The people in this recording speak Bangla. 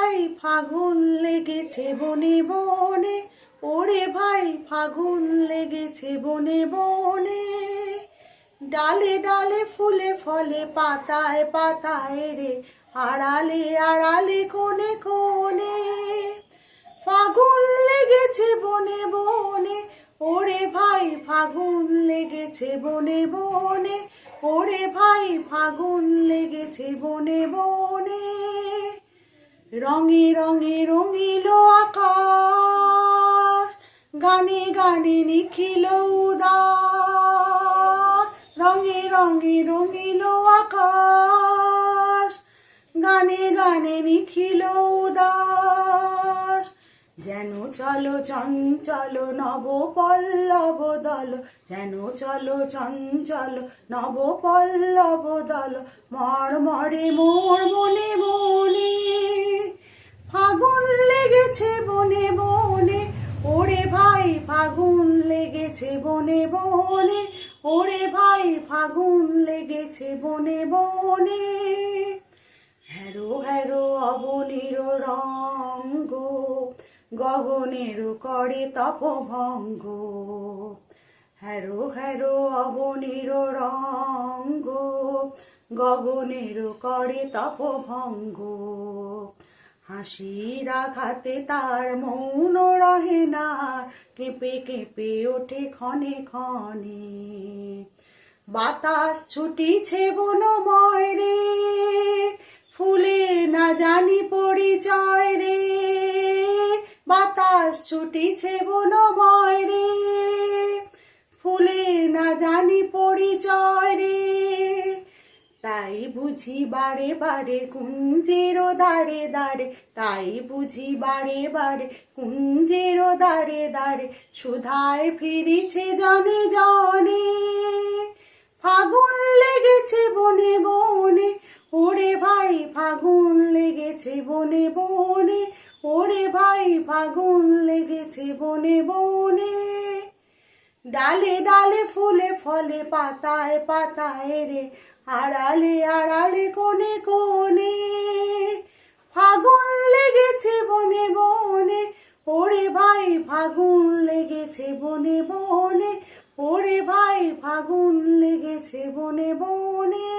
ভাই ফাগুন লেগেছে বনে বনে, ওরে ভাই ফাগুন লেগেছে বনে বনে। ডালে ডালে ফুলে ফলে পাতায় পাতায় রে, আড়ালে আড়ালে কোণে কোণে। ফাগুন লেগেছে বনে বনে, ওরে ভাই ফাগুন লেগেছে বনে বনে, ওরে ভাই ফাগুন লেগেছে বনে বনে। রঙে রঙে রঙিল আকাশ, গানে গানে নিখিল উদাস। রঙে রঙে রঙিল আকাশ, গানে গানে নিখিল উদাস। যেন চলো চঞ্চল নব পল্লব দল, যেন চলো চঞ্চল নব পল্লব দল, মর্মরে মোর মনে মনে। ফাগুন লেগেছে বনে বনে, ওরে ভাই ফাগুন লেগেছে বনে বনে, ওরে ভাই ফাগুন লেগেছে বনে বনে। হ্যারো হ্যারো অবনীর রঙ্গ, গগনের করে তপভঙ্গ। হ্যারো হ্যারো অবনীর রঙ্গ, গগনের করে তপভঙ্গ। হাসির আঘাতে তার মৌন রহে না, কেঁপে কেঁপে ওঠে ক্ষণে ক্ষণে। বাতাস ছুটিছে বনময় রে, ফুলের না জানি পরিচয় রে। বাতাস ছুটিছে বনময় রে, ফুলের না জানি পরিচয় রে। তাই বুঝি বারে বারে কুঞ্জের দাঁড়ে দাঁড়ে, তাই বুঝি বারে বারে কুঞ্জের দাঁড়ে দাঁড়ে, সুধায় ফিরিছে জনে জনে। ফাগুন লেগেছে বনে বনে, ওরে ভাই ফাগুন লেগেছে বনে বনে, ওরে ভাই ফাগুন লেগেছে বনে বনে। ডালে ডালে ফুলে ফলে পাতায় পাতায় রে, আড়ালে আড়ালে কোণে কোণে। ফাগুন লেগেছে বনে বনে, ওরে ভাই ফাগুন লেগেছে বনে বনে, ওরে ভাই ফাগুন লেগেছে বনে বনে।